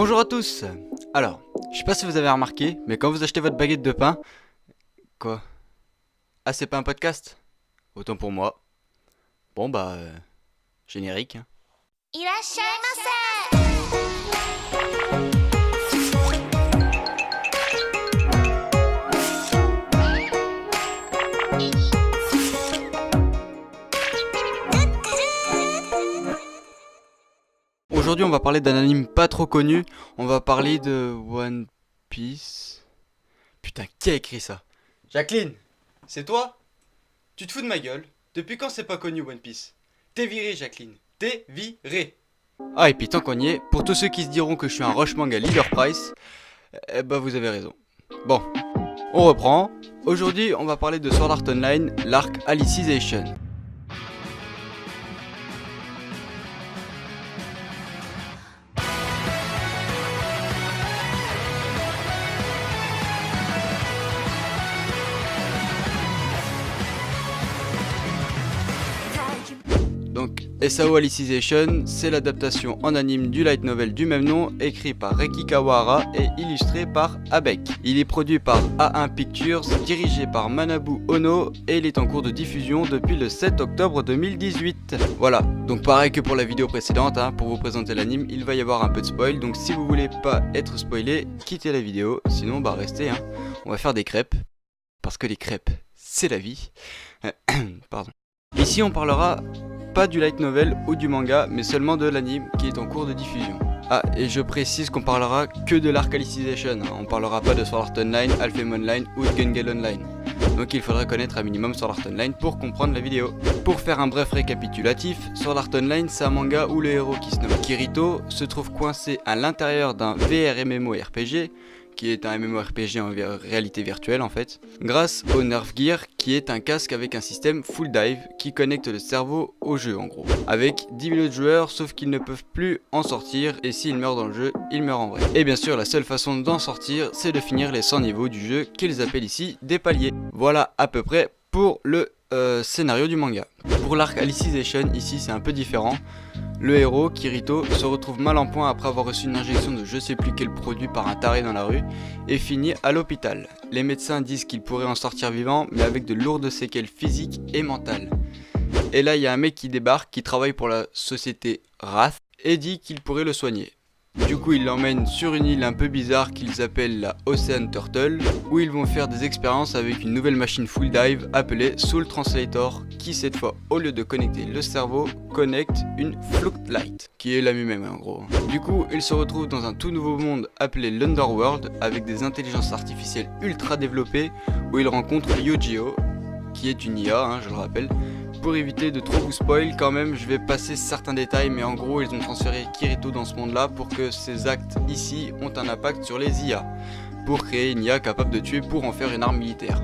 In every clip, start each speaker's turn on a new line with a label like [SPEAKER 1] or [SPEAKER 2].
[SPEAKER 1] Bonjour à tous. Alors, je sais pas si vous avez remarqué, mais quand vous achetez votre baguette de pain... Quoi? Ah, c'est pas un podcast? Autant pour moi. Bon bah... générique, hein.
[SPEAKER 2] いらっしゃいませ。
[SPEAKER 1] Aujourd'hui, on va parler d'un anime pas trop connu. On va parler de One Piece. Putain, qui a écrit ça? Jacqueline, c'est toi? Tu te fous de ma gueule? Depuis quand c'est pas connu One Piece? T'es virée, Jacqueline. T'es virée. Ah, et puis tant qu'on y est, pour tous ceux qui se diront que je suis un rush manga leader price, eh bah vous avez raison. Bon, on reprend. Aujourd'hui, on va parler de Sword Art Online, l'arc Alicization. Donc, SAO Alicization, c'est l'adaptation en anime du light novel du même nom, écrit par Reiki Kawahara et illustré par Abek. Il est produit par A1 Pictures, dirigé par Manabu Ono, et il est en cours de diffusion depuis le 7 octobre 2018. Voilà, donc pareil que pour la vidéo précédente, hein, pour vous présenter l'anime, il va y avoir un peu de spoil, donc si vous voulez pas être spoilé, quittez la vidéo, sinon bah restez, hein. On va faire des crêpes, parce que les crêpes, c'est la vie. Pardon. Ici on parlera pas du light novel ou du manga, mais seulement de l'anime qui est en cours de diffusion. Ah, et je précise qu'on parlera que de l'arc Alicization, hein. On parlera pas de Sword Art Online, Alphem Online ou de Gun Gale Online. Donc il faudra connaître un minimum Sword Art Online pour comprendre la vidéo. Pour faire un bref récapitulatif, Sword Art Online c'est un manga où le héros qui se nomme Kirito se trouve coincé à l'intérieur d'un VR MMORPG, qui est un MMORPG en réalité virtuelle en fait, grâce au Nerve Gear qui est un casque avec un système full dive qui connecte le cerveau au jeu en gros. Avec 10 000 autres joueurs sauf qu'ils ne peuvent plus en sortir et s'ils meurent dans le jeu, ils meurent en vrai. Et bien sûr la seule façon d'en sortir c'est de finir les 100 niveaux du jeu qu'ils appellent ici des paliers. Voilà à peu près pour le scénario du manga. Pour l'arc Alicization ici c'est un peu différent. Le héros, Kirito, se retrouve mal en point après avoir reçu une injection de je sais plus quel produit par un taré dans la rue et finit à l'hôpital. Les médecins disent qu'il pourrait en sortir vivant mais avec de lourdes séquelles physiques et mentales. Et là il y a un mec qui débarque qui travaille pour la société Wrath et dit qu'il pourrait le soigner. Du coup il l'emmène sur une île un peu bizarre qu'ils appellent la Ocean Turtle où ils vont faire des expériences avec une nouvelle machine full dive appelée Soul Translator qui cette fois au lieu de connecter le cerveau connecte une Fluctlight qui est la même en gros. Du coup ils se retrouvent dans un tout nouveau monde appelé l'Underworld avec des intelligences artificielles ultra développées où ils rencontrent Yojiro qui est une IA hein, je le rappelle. Pour éviter de trop vous spoil quand même, je vais passer certains détails, mais en gros ils ont transféré Kirito dans ce monde là pour que ses actes ici ont un impact sur les IA, pour créer une IA capable de tuer pour en faire une arme militaire.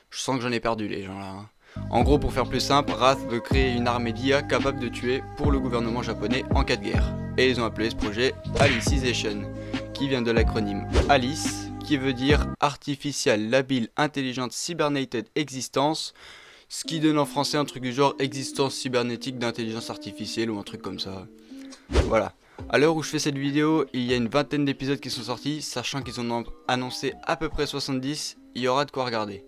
[SPEAKER 1] Je sens que j'en ai perdu les gens là. Hein. En gros pour faire plus simple, Wrath veut créer une armée d'IA capable de tuer pour le gouvernement japonais en cas de guerre. Et ils ont appelé ce projet Alicization, qui vient de l'acronyme ALICE, qui veut dire Artificial Labile Intelligent Cybernetic Existence, ce qui donne en français un truc du genre existence cybernétique d'intelligence artificielle ou un truc comme ça. Voilà. À l'heure où je fais cette vidéo, il y a une vingtaine d'épisodes qui sont sortis, sachant qu'ils en ont annoncé à peu près 70, il y aura de quoi regarder.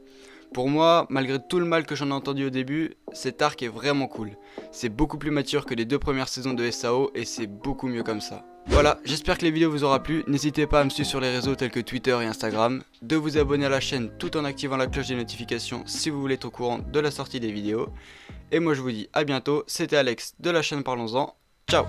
[SPEAKER 1] Pour moi, malgré tout le mal que j'en ai entendu au début, cet arc est vraiment cool. C'est beaucoup plus mature que les 2 premières saisons de SAO et c'est beaucoup mieux comme ça. Voilà, j'espère que les vidéos vous aura plu, n'hésitez pas à me suivre sur les réseaux tels que Twitter et Instagram, de vous abonner à la chaîne tout en activant la cloche des notifications si vous voulez être au courant de la sortie des vidéos. Et moi je vous dis à bientôt, c'était Alex de la chaîne Parlons-en, ciao.